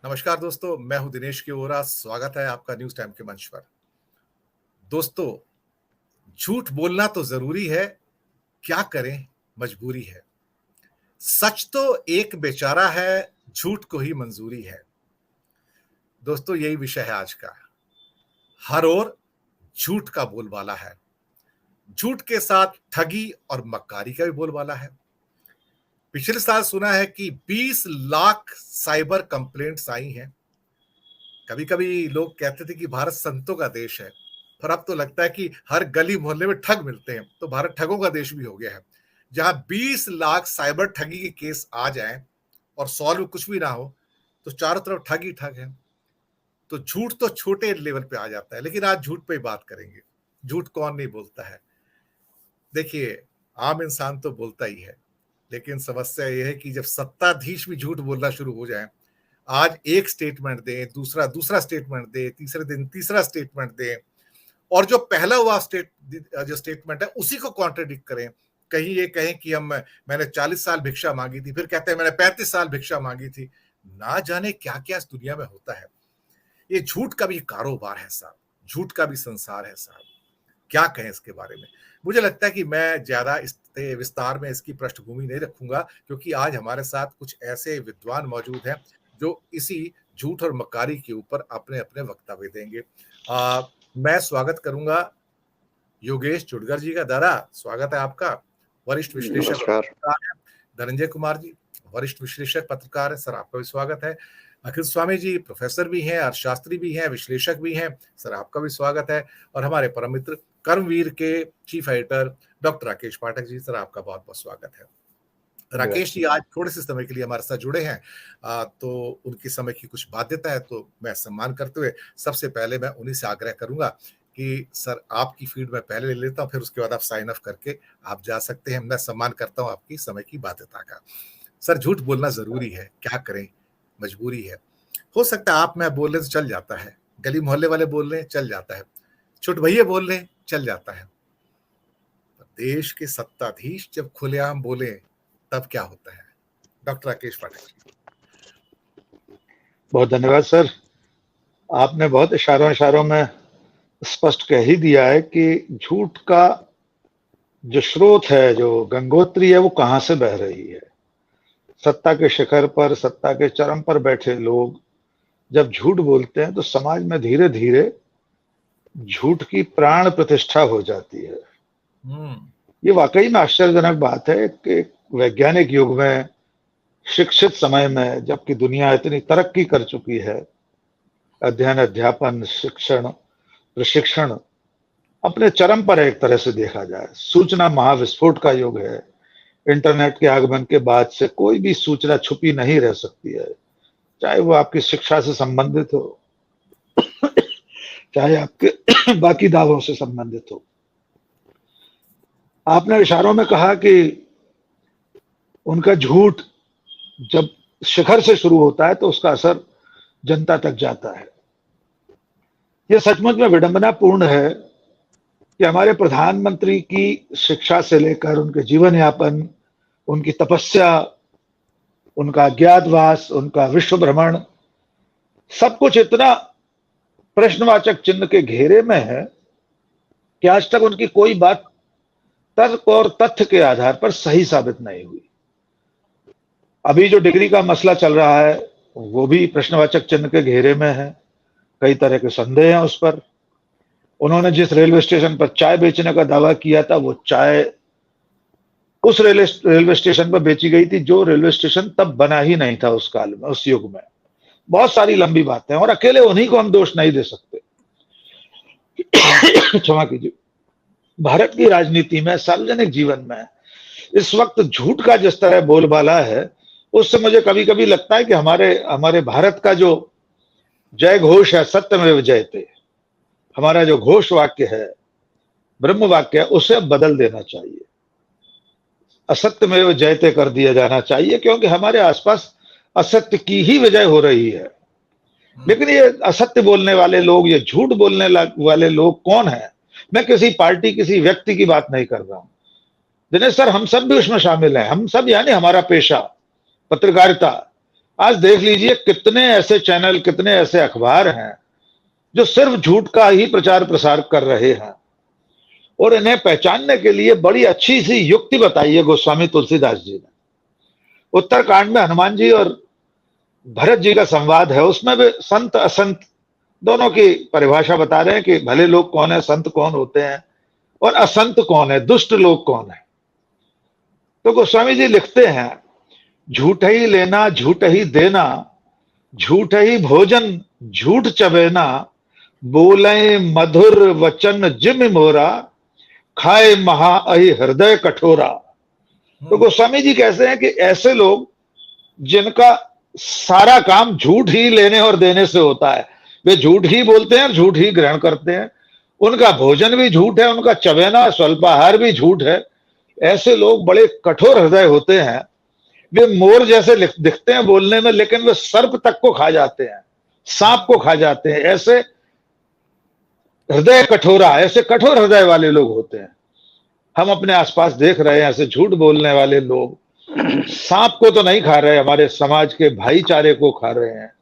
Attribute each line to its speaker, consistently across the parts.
Speaker 1: नमस्कार दोस्तों, मैं हूं दिनेश की ओरा। स्वागत है आपका न्यूज टाइम के मंच पर। दोस्तों, झूठ बोलना तो जरूरी है, क्या करें, मजबूरी है। सच तो एक बेचारा है, झूठ को ही मंजूरी है। दोस्तों, यही विषय है आज का। हर ओर झूठ का बोलबाला है। झूठ के साथ ठगी और मक्कारी का भी बोलबाला है। पिछले साल सुना है कि 20 लाख साइबर कंप्लेंट्स आई हैं। कभी कभी लोग कहते थे कि भारत संतों का देश है, पर अब तो लगता है कि हर गली मोहल्ले में ठग मिलते हैं, तो भारत ठगों का देश भी हो गया है। जहां 20 लाख साइबर ठगी के केस आ जाएं और सॉल्व कुछ भी ना हो, तो चारों तरफ ठग ही ठग है। तो झूठ तो छोटे लेवल पे आ जाता है, लेकिन आज झूठ पे ही बात करेंगे। झूठ कौन नहीं बोलता है। देखिए, आम इंसान तो बोलता ही है, लेकिन समस्या यह है कि जब सत्ताधीश भी झूठ बोलना शुरू हो जाए, आज एक स्टेटमेंट दे, दूसरा दूसरा स्टेटमेंट दे, तीसरे दिन तीसरा स्टेटमेंट दे, और जो पहला हुआ जो स्टेटमेंट है उसी को कॉन्ट्रडिक्ट करें। कहीं ये कहें कि मैंने 40 साल भिक्षा मांगी थी, फिर कहते हैं मैंने 35 साल भिक्षा मांगी थी। ना जाने क्या क्या इस दुनिया में होता है। ये झूठ का भी कारोबार है साहब, झूठ का भी संसार है साहब। क्या कहें इसके बारे में। मुझे लगता है कि मैं ज्यादा इस विस्तार में इसकी पृष्ठभूमि नहीं रखूंगा, क्योंकि आज हमारे साथ कुछ ऐसे विद्वान मौजूद हैं जो इसी झूठ और मक्कारी के ऊपर अपने अपने वक्तव्य देंगे। मैं स्वागत करूंगा योगेश चुड़गर जी का। दादा, स्वागत है आपका। वरिष्ठ विश्लेषक पत्रकार है। धनंजय कुमार जी, वरिष्ठ विश्लेषक पत्रकार है, सर आपका भी स्वागत है। अखिल स्वामी जी प्रोफेसर भी हैं, अर्थशास्त्री भी हैं, विश्लेषक भी हैं, सर आपका भी स्वागत है। और हमारे परम मित्र कर्मवीर के chief editor doctor Rakesh Pathak ji, sir आपका बहुत बहुत स्वागत है। राकेश जी आज थोड़े से समय के लिए हमारे साथ जुड़े हैं, तो उनकी समय की कुछ बाध्यता है, तो मैं सम्मान करते हुए सबसे पहले मैं उन्हीं से आग्रह करूंगा कि सर आपकी फीड मैं पहले ले लेता हूं, फिर उसके बाद आप साइन ऑफ करके आप जा सकते हैं। मैं सम्मान करता हूं आपकी समय की बाध्यता का। सर, झूठ बोलना जरूरी है, क्या करें, मजबूरी है। हो सकता है आप मैं बोल रहे तो चल जाता है, गली मोहल्ले वाले बोल रहे चल जाता है, छोटे भैया बोल रहे चल जाता है, देश के सत्ताधीश जब खुलेआम बोले तब क्या होता है। डॉक्टर राकेश पाठक।
Speaker 2: बहुत धन्यवाद सर। आपने बहुत इशारों में स्पष्ट कह ही दिया है कि झूठ का जो स्रोत है, जो गंगोत्री है, वो कहां से बह रही है। सत्ता के शिखर पर, सत्ता के चरम पर बैठे लोग जब झूठ बोलते हैं तो समाज में धीरे धीरे झूठ की प्राण प्रतिष्ठा हो जाती है। ये वाकई में आश्चर्यजनक बात है कि वैज्ञानिक युग में, शिक्षित समय में, जबकि दुनिया इतनी तरक्की कर चुकी है, अध्ययन, अध्यापन, शिक्षण, प्रशिक्षण अपने चरम पर एक तरह से देखा जाए, सूचना महाविस्फोट का युग है। इंटरनेट के आगमन के बाद से कोई भी सूचना छुपी नहीं रह सकती है, चाहे वो आपकी शिक्षा से संबंधित हो, चाहे आपके बाकी दावों से संबंधित हो। आपने इशारों में कहा कि उनका झूठ जब शिखर से शुरू होता है तो उसका असर जनता तक जाता है। यह सचमुच में विडंबनापूर्ण है कि हमारे प्रधानमंत्री की शिक्षा से लेकर उनके जीवन यापन, उनकी तपस्या, उनका अज्ञातवास, उनका विश्व भ्रमण, सब कुछ इतना प्रश्नवाचक चिन्ह के घेरे में है कि आज तक उनकी कोई बात तर्क और तथ्य के आधार पर सही साबित नहीं हुई। अभी जो डिग्री का मसला चल रहा है वो भी प्रश्नवाचक चिन्ह के घेरे में है। कई तरह के संदेह हैं उस पर। उन्होंने जिस रेलवे स्टेशन पर चाय बेचने का दावा किया था, वो चाय उस रेलवे स्टेशन पर बेची गई थी जो रेलवे स्टेशन तब बना ही नहीं था उस काल में, उस युग में। बहुत सारी लंबी बातें, और अकेले उन्हीं को हम दोष नहीं दे सकते। क्षमा कीजिए। भारत की राजनीति में, सार्वजनिक जीवन में इस वक्त झूठ का जिस तरह बोलबाला है, उससे मुझे कभी कभी लगता है कि हमारे भारत का जो जय घोष है, सत्यमेव जयते, हमारा जो घोष वाक्य है, ब्रह्म वाक्य है, उसे अब बदल देना चाहिए, असत्यमेव जयते कर दिया जाना चाहिए, क्योंकि हमारे आसपास असत्य की ही विजय हो रही है। लेकिन ये असत्य बोलने वाले लोग, ये झूठ बोलने वाले लोग कौन है? मैं किसी पार्टी, किसी व्यक्ति की बात नहीं कर रहा हूं दिनेश सर, हम सब भी उसमें शामिल हैं। हम सब, यानी हमारा पेशा पत्रकारिता, आज देख लीजिए कितने ऐसे चैनल, कितने ऐसे अखबार हैं जो सिर्फ झूठ का ही प्रचार प्रसार कर रहे हैं। और इन्हें पहचानने के लिए बड़ी अच्छी सी युक्ति बताई है गोस्वामी तुलसीदास जी ने। उत्तरकांड में हनुमान जी और भरत जी का संवाद है, उसमें भी संत असंत दोनों की परिभाषा बता रहे हैं कि भले लोग कौन है, संत कौन होते हैं और असंत कौन है, दुष्ट लोग कौन है। तो गोस्वामी जी लिखते हैं, झूठ ही लेना झूठ ही देना, झूठ ही भोजन झूठ चबेना, बोले मधुर वचन जिम मोरा, खाए महा अहि हृदय कठोरा। तो गोस्वामी जी कहते हैं कि ऐसे लोग जिनका सारा काम झूठ ही लेने और देने से होता है, वे झूठ ही बोलते हैं और झूठ ही ग्रहण करते हैं, उनका भोजन भी झूठ है, उनका चबेना स्वल्पाहार भी झूठ है। ऐसे लोग बड़े कठोर हृदय होते हैं। वे मोर जैसे दिखते हैं बोलने में, लेकिन वे सर्प तक को खा जाते हैं, सांप को खा जाते हैं। ऐसे हृदय कठोरा, ऐसे कठोर हृदय वाले लोग होते हैं। हम अपने आसपास देख रहे हैं ऐसे झूठ बोलने वाले लोग। सांप को तो नहीं खा रहे, हमारे समाज के भाईचारे को खा रहे हैं,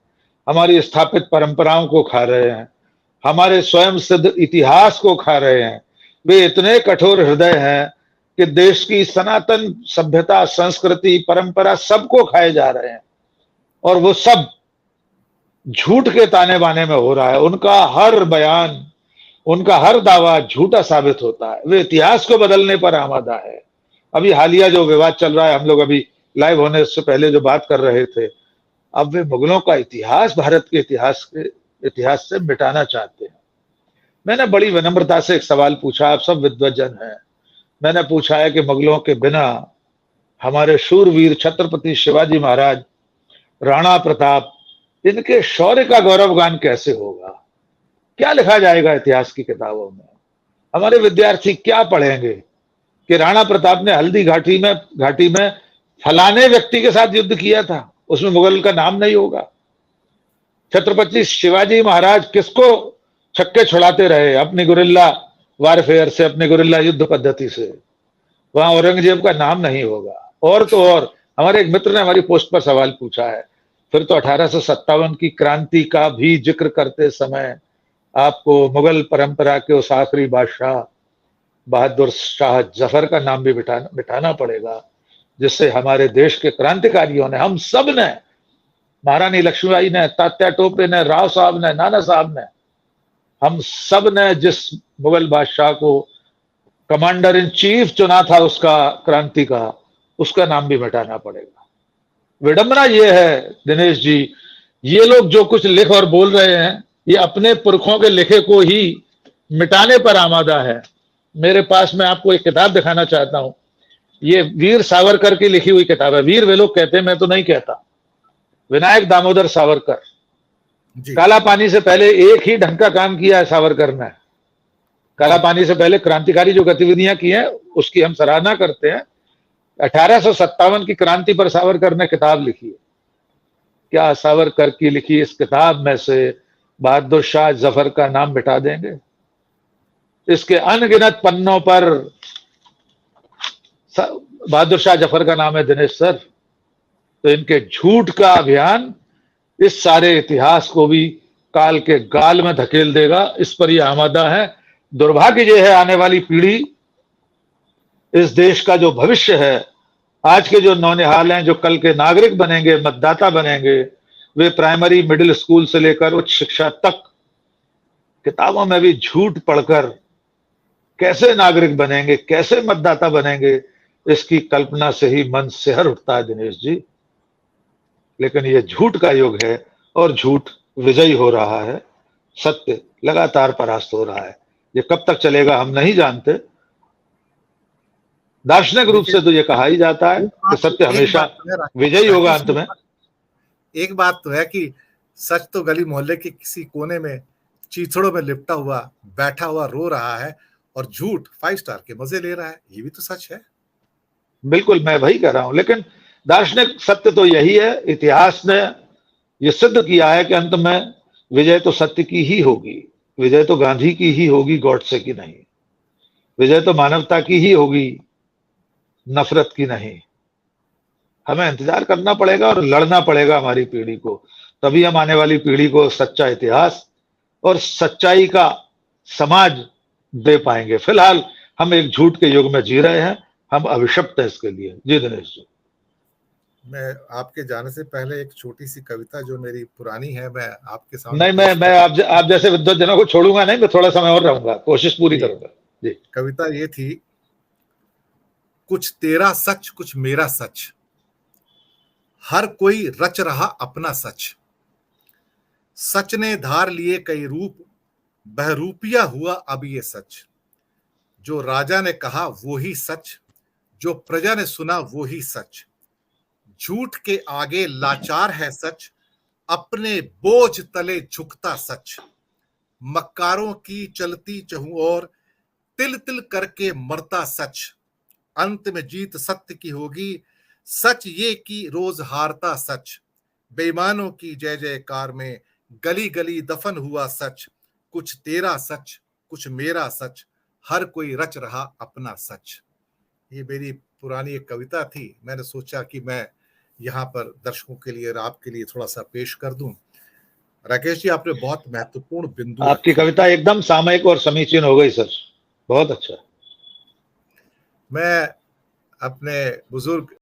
Speaker 2: हमारी स्थापित परंपराओं को खा रहे हैं, हमारे स्वयं सिद्ध इतिहास को खा रहे हैं। वे इतने कठोर हृदय हैं कि देश की सनातन सभ्यता, संस्कृति, परंपरा सबको खाए जा रहे हैं। और वो सब झूठ के ताने बाने में हो रहा है। उनका हर बयान, उनका हर दावा झूठा साबित होता है। वे इतिहास को बदलने पर आमादा है। अभी हालिया जो विवाद चल रहा है, हम लोग अभी लाइव होने से पहले जो बात कर रहे थे, अब वे मुगलों का इतिहास भारत के इतिहास से मिटाना चाहते हैं। मैंने बड़ी विनम्रता से एक सवाल पूछा, आप सब विद्वजन हैं। मैंने पूछा है कि मुगलों के बिना हमारे शूरवीर छत्रपति शिवाजी महाराज, राणा प्रताप, इनके शौर्य का गौरवगान कैसे होगा? क्या लिखा जाएगा इतिहास की किताबों में? हमारे विद्यार्थी क्या पढ़ेंगे कि राणा प्रताप ने हल्दी घाटी में फलाने व्यक्ति के साथ युद्ध किया था, उसमें मुगल का नाम नहीं होगा। छत्रपति शिवाजी महाराज किसको छक्के छुड़ाते रहे अपनी गुरिल्ला वारफेयर से, अपनी गुरिल्ला युद्ध पद्धति से, वहां औरंगजेब का नाम नहीं होगा। और तो और हमारे एक मित्र ने हमारी पोस्ट पर सवाल पूछा है, फिर तो 1857 की क्रांति का भी जिक्र करते समय आपको मुगल परंपरा के उस आखिरी बादशाह बहादुर शाह जफर का नाम भी बिठाना पड़ेगा, जिससे हमारे देश के क्रांतिकारियों ने, हम सब ने, महारानी लक्ष्मीबाई ने, तात्या टोपे ने, राव साहब ने, नाना साहब ने, हम सब ने जिस मुगल बादशाह को कमांडर इन चीफ चुना था उसका क्रांति का, उसका नाम भी मिटाना पड़ेगा। विडंबना ये है दिनेश जी, ये लोग जो कुछ लिख और बोल रहे हैं, ये अपने पुरखों के लिखे को ही मिटाने पर आमादा है। मेरे पास मैं आपको एक किताब दिखाना चाहता हूं, ये वीर सावरकर की लिखी हुई किताब है। वीर वे लोग कहते हैं, मैं तो नहीं कहता। विनायक दामोदर सावरकर, काला पानी से पहले एक ही ढंग का काम किया है सावरकर ने। काला पानी से पहले क्रांतिकारी जो गतिविधियां की हैं उसकी हम सराहना करते हैं। 1857 की क्रांति पर सावरकर ने किताब लिखी है। क्या सावरकर की लिखी इस किताब में से बहादुर शाह जफर का नाम मिटा देंगे? इसके अनगिनत पन्नों पर बहादुर शाह जफर का नाम है दिनेश सर। तो इनके झूठ का अभियान इस सारे इतिहास को भी काल के गाल में धकेल देगा, इस पर यह आमादा है। दुर्भाग्य यह है, आने वाली पीढ़ी, इस देश का जो भविष्य है, आज के जो नौनिहाल हैं, जो कल के नागरिक बनेंगे, मतदाता बनेंगे, वे प्राइमरी मिडिल स्कूल से लेकर उच्च शिक्षा तक किताबों में भी झूठ पढ़कर कैसे नागरिक बनेंगे, कैसे मतदाता बनेंगे, इसकी कल्पना से ही मन सिहर उठता है दिनेश जी। लेकिन ये झूठ का युग है और झूठ विजयी हो रहा है, सत्य लगातार परास्त हो रहा है। ये कब तक चलेगा हम नहीं जानते। दार्शनिक रूप से तो ये कहा ही जाता है कि सत्य हमेशा विजयी होगा अंत में।
Speaker 1: एक बात तो है कि सच तो गली मोहल्ले के किसी कोने में चीथड़ों में लिपटा हुआ बैठा हुआ रो रहा है, और झूठ 5 स्टार के मजे ले रहा है। ये भी तो सच है।
Speaker 2: बिल्कुल, मैं वही कह रहा हूं। लेकिन दार्शनिक सत्य तो यही है। इतिहास ने यह सिद्ध किया है कि अंत में विजय तो सत्य की ही होगी। विजय तो गांधी की ही होगी, गॉडसे की नहीं। विजय तो मानवता की ही होगी, नफरत की नहीं। हमें इंतजार करना पड़ेगा और लड़ना पड़ेगा हमारी पीढ़ी को, तभी हम आने वाली पीढ़ी को सच्चा इतिहास और सच्चाई का समाज दे पाएंगे। फिलहाल हम एक झूठ के युग में जी रहे हैं, हम अभिशप्त हैं इसके लिए। जी दिनेश जी।
Speaker 1: मैं आपके जाने से पहले एक छोटी सी कविता जो मेरी पुरानी है, मैं आपके सामने
Speaker 2: नहीं,
Speaker 1: पेश
Speaker 2: मैं आप जैसे विद्वज्जनों को छोड़ूंगा नहीं, मैं थोड़ा समय और रहूंगा, कोशिश पूरी
Speaker 1: जी,
Speaker 2: करूंगा। जी।
Speaker 1: कविता ये थी, कुछ तेरा सच कुछ मेरा सच, हर कोई रच रहा अपना सच, सच ने धार लिए कई रूप, बहरूपिया हुआ अब ये सच, जो राजा ने कहा वो ही सच, जो प्रजा ने सुना वो ही सच, झूठ के आगे लाचार है सच, अपने बोझ तले झुकता सच, मक्कारों की चलती चहु और, तिल तिल करके मरता सच, अंत में जीत सत्य की होगी, सच ये कि रोज हारता सच, बेईमानों की जय जयकार में गली गली दफन हुआ सच, कुछ तेरा सच कुछ मेरा सच, हर कोई रच रहा अपना सच। ये मेरी पुरानी एक कविता थी, मैंने सोचा कि मैं यहाँ पर दर्शकों के लिए और आपके लिए थोड़ा सा पेश कर दूं। राकेश जी, आपने बहुत महत्वपूर्ण बिंदु
Speaker 2: आपकी
Speaker 1: रखे।
Speaker 2: कविता एकदम सामयिक और समीचीन हो गई सर, बहुत अच्छा।
Speaker 1: मैं अपने बुजुर्ग